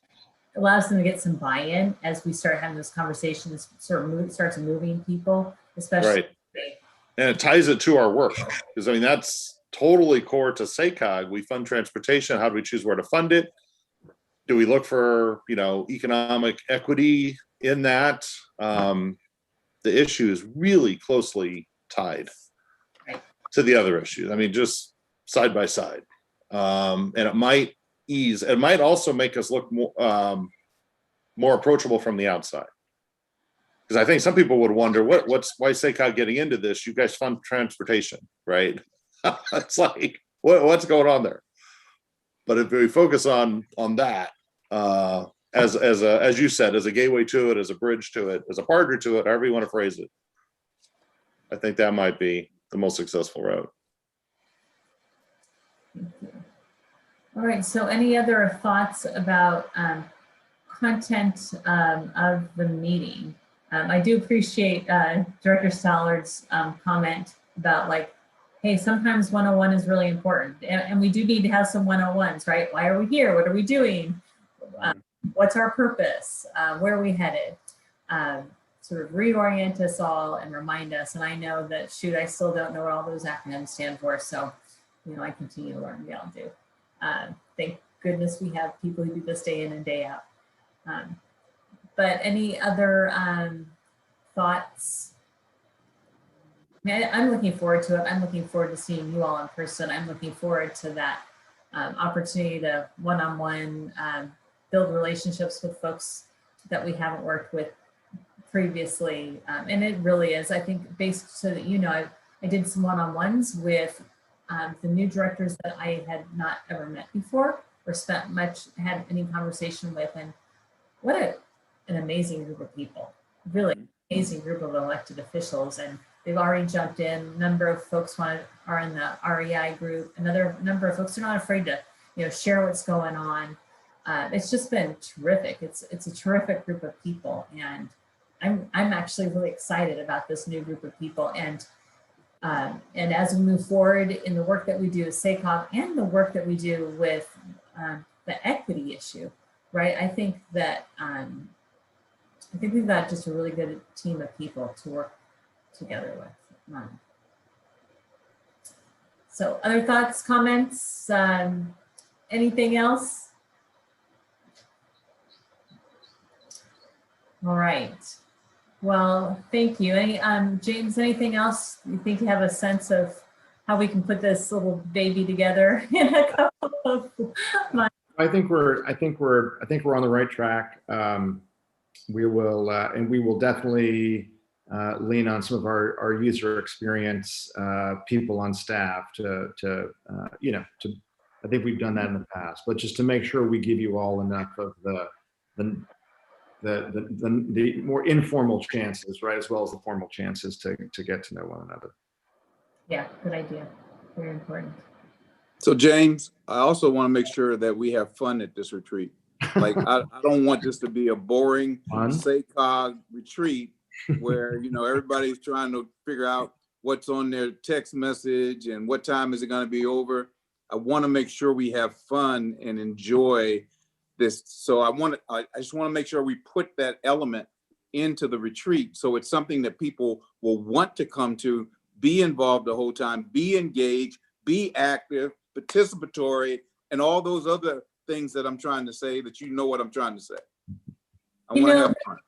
allows them to get some buy-in as we start having those conversations, starts moving people, especially. Right. And it ties it to our work, because that's totally core to SACOG. We fund transportation. How do we choose where to fund it? Do we look for, economic equity in that? The issue is really closely tied. to the other issues. I mean, just side by side. And it might it might also make us look more approachable from the outside. Because I think some people would wonder, why is SACOG getting into this? You guys fund transportation, right? It's like, what's going on there? But if we focus on that, as you said, as a gateway to it, as a bridge to it, as a partner to it, however you want to phrase it, I think that might be the most successful route. All right, so any other thoughts about content of the meeting? I do appreciate Director Sallard's comment about like, hey, sometimes 101 is really important. And we do need to have some 101s, right? Why are we here? What are we doing? What's our purpose? Where are we headed? Sort of reorient us all and remind us. And I know that, shoot, I still don't know what all those acronyms stand for. So, you know, I continue to learn. We all do. Thank goodness we have people who do this day in and day out. But any other thoughts? I mean, I'm looking forward to it. I'm looking forward to seeing you all in person. I'm looking forward to that opportunity to one-on-one build relationships with folks that we haven't worked with previously. And it really is, I think, based so that, you know, I did some one-on-ones with the new directors that I had not ever met before or had any conversation with. And what an amazing group of people, really amazing group of elected officials. And they've already jumped in. A number of folks are in the REI group. Another number of folks are not afraid to, you know, share what's going on. It's just been terrific. It's a terrific group of people. And I'm actually really excited about this new group of people. And as we move forward in the work that we do with SACOG and the work that we do with the equity issue, right? I think that we've got just a really good team of people to work together with. So other thoughts, comments, anything else? All right. Well, thank you. Any, James, anything else you think you have a sense of how we can put this little baby together in a couple of months? I think we're on the right track. We will definitely lean on some of our user experience people on staff I think we've done that in the past, but just to make sure we give you all enough of the more informal chances, right, as well as the formal chances to get to know one another. Yeah, good idea. Very important. So James, I also want to make sure that we have fun at this retreat. Like I don't want this to be a boring SACOG retreat where, you know, everybody's trying to figure out what's on their text message and what time is it going to be over. I want to make sure we have fun and enjoy this. So I just want to make sure we put that element into the retreat. So it's something that people will want to come to, be involved the whole time, be engaged, be active, participatory, and all those other things that I'm trying to say, that you know what I'm trying to say. I want to have fun.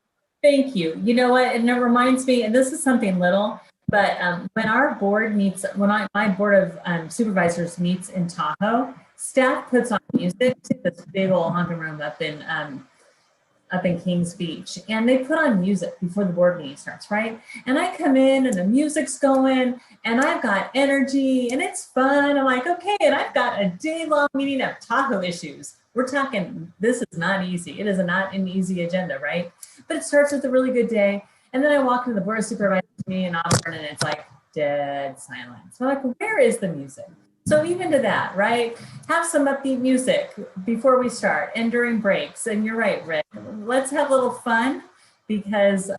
Thank you. You know what, and it reminds me, and this is something little, but when our board meets, my board of supervisors meets in Tahoe, staff puts on music to this big old honking room up in Kings Beach, and they put on music before the board meeting starts, right? And I come in and the music's going and I've got energy and it's fun. I'm like, okay, and I've got a day-long meeting of Tahoe issues. We're talking, this is not easy. It is not an easy agenda, right? But it starts with a really good day. And then I walk into the board of supervisors meeting in Auburn and it's like dead silence. So I'm like, where is the music? So even to that, right? Have some upbeat music before we start and during breaks. And you're right, Rick. Let's have a little fun because,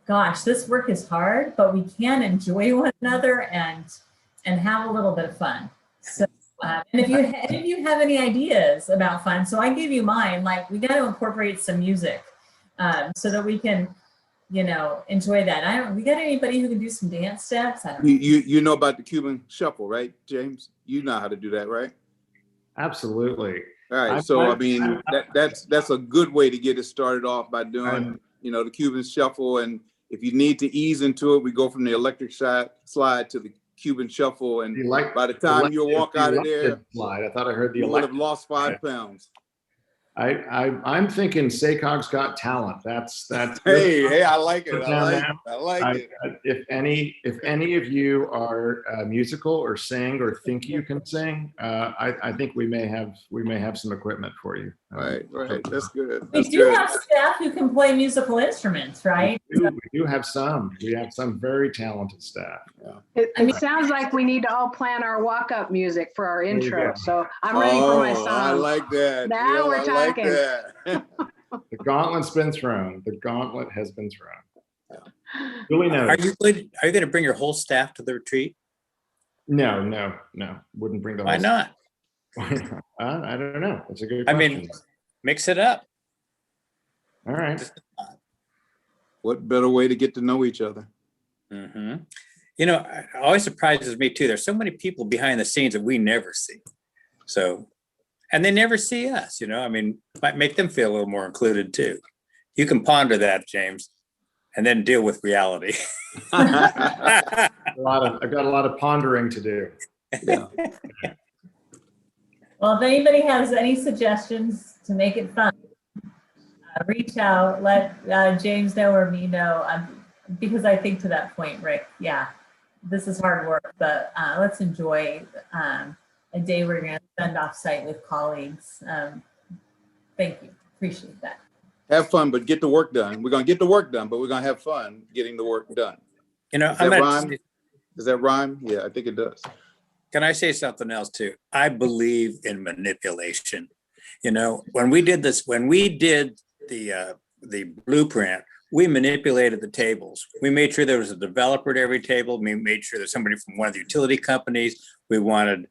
gosh, this work is hard, but we can enjoy one another and have a little bit of fun. So, and if you have any ideas about fun, so I gave you mine. Like we got to incorporate some music so that we can, you know, enjoy that. We got anybody who can do some dance steps? I don't know. You know about the Cuban shuffle, right, James? You know how to do that, right? Absolutely. All right. So I mean, that's a good way to get it started off by doing, you know, the Cuban shuffle. And if you need to ease into it, we go from the electric slide to the Cuban shuffle, and You like by the time you elected- walk out of there, elected slide. I thought I heard the you would have elected. lost 5 pounds. I'm thinking SACOG's Got Talent. That's Hey, I like it. Down I now. like it. If any of you are musical or sing or think you can sing, I think we may have some equipment for you. Right. That's good. We That's do good. have staff who can play musical instruments, right? We do have some. We have some very talented staff. It sounds like we need to all plan our walk-up music for our There you intro. go. So I'm ready for my Oh, I song. like that. Now Jill, we're I like talking. that. The gauntlet's been thrown. The gauntlet has been thrown. Julie knows. Are you going to bring your whole staff to the retreat? No. Wouldn't bring the Why whole- not? Why not? I don't know. It's a good I question. mean, mix it up. All right. What better way to get to know each other? Hmm. You know, it always surprises me too. There's so many people behind the scenes that we never see. So, and they never see us, you know, I mean, might make them feel a little more included too. You can ponder that, James, and then deal with reality. I've got a lot of pondering to do. Yeah. Well, if anybody has any suggestions to make it fun, reach out, let James know or me know, because I think to that point, Rick, yeah, this is hard work, but let's enjoy a day we're going to spend off site with colleagues. Thank you. Appreciate that. Have fun, but get the work done. We're going to get the work done, but we're going to have fun getting the work done. You know, Does that rhyme? Yeah, I think it does. Can I say something else too? I believe in manipulation. You know, when we did the blueprint, we manipulated the tables. We made sure there was a developer at every table. We made sure there's somebody from one of the utility companies. We wanted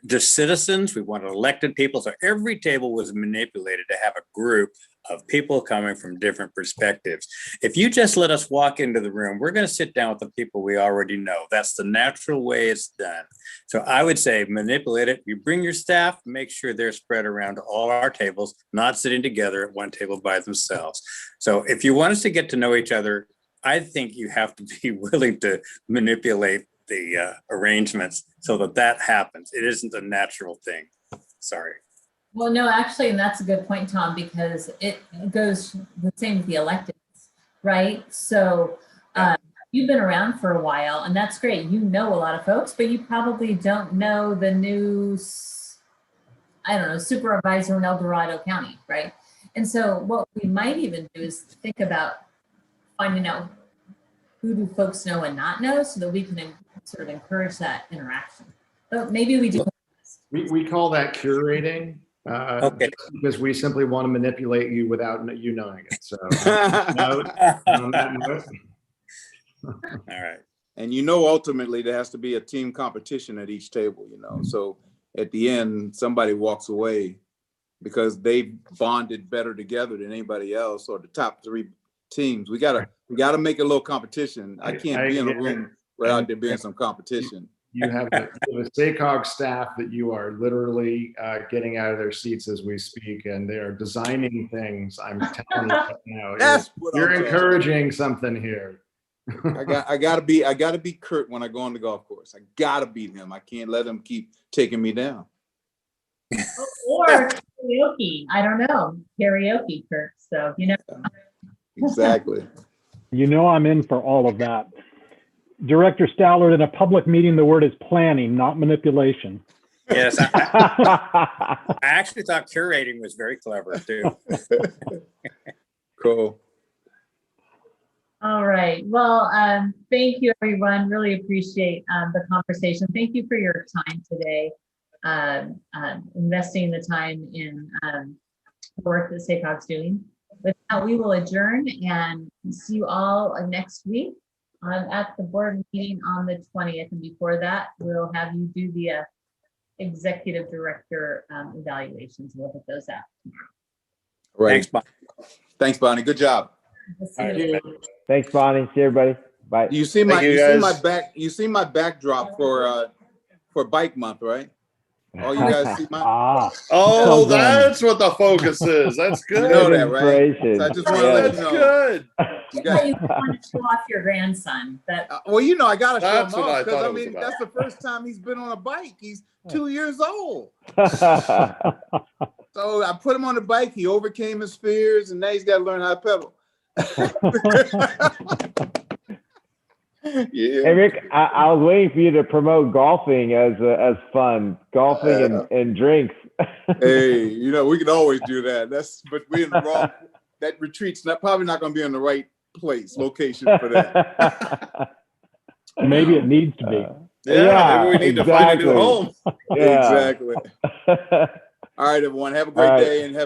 just citizens. We wanted elected people. So every table was manipulated to have a group of people coming from different perspectives. If you just let us walk into the room, we're going to sit down with the people we already know. That's the natural way it's done. So I would say manipulate it. You bring your staff, make sure they're spread around all our tables, not sitting together at one table by themselves. So if you want us to get to know each other, I think you have to be willing to manipulate the arrangements so that happens. It isn't a natural thing. Sorry. Well, no, actually, and that's a good point, Tom, because it goes the same with the electeds, right? So you've been around for a while, and that's great. You know a lot of folks, but you probably don't know the new, supervisor in El Dorado County, right? And so what we might even do is think about finding out who do folks know and not know so that we can sort of encourage that interaction. But maybe we do. We call that curating. Okay. Because we simply want to manipulate you without you knowing it. So, All right. And ultimately there has to be a team competition at each table, So at the end, somebody walks away because they bonded better together than anybody else, or the top 3 teams. We gotta make a little competition. I can't be in a room without there being some competition. You have a SACOG staff that you are literally getting out of their seats as we speak, and they are designing things. I'm telling you right now, That's what you're I'm encouraging something here. I gotta be Kurt when I go on the golf course. I gotta beat him. I can't let him keep taking me down. Or karaoke. I don't know. Karaoke, Kurt. So, Exactly. I'm in for all of that. Director Stallard, in a public meeting, the word is planning, not manipulation. Yes. I actually thought curating was very clever too. Cool. All right. Well, thank you, everyone. Really appreciate the conversation. Thank you for your time today, investing the time in the work that SACOG's doing. With that, we will adjourn and see you all next week at the board meeting on the 20th. And before that, we'll have you do the executive director evaluations. We'll look at those out tomorrow. Right. Thanks, Bonnie. Good job. Thanks, Bonnie. See everybody. Bye. You see my backdrop for Bike Month, right? Oh, you guys see my, Ah, Oh, Well done. that's what the focus is. That's you good. know that, right? Inspiration. So I just want to let That's you know. good. You I guys, thought you wanted to show off your grandson. That well, you know, I got to show That's him what I off because thought I it was mean, about. that's the first time he's been on a bike. He's 2 years old. So I put him on the bike. He overcame his fears, and now he's got to learn how to pedal. Yeah. Hey Rick, I was waiting for you to promote golfing as fun, golfing and drinks. Hey, you know, we can always do that. But we're in the wrong. That retreat's probably not going to be in the right location for that. Maybe it needs to be. Yeah, maybe we need to find a new exactly. home. Yeah. Exactly. All right, everyone. Have a great All right. day and have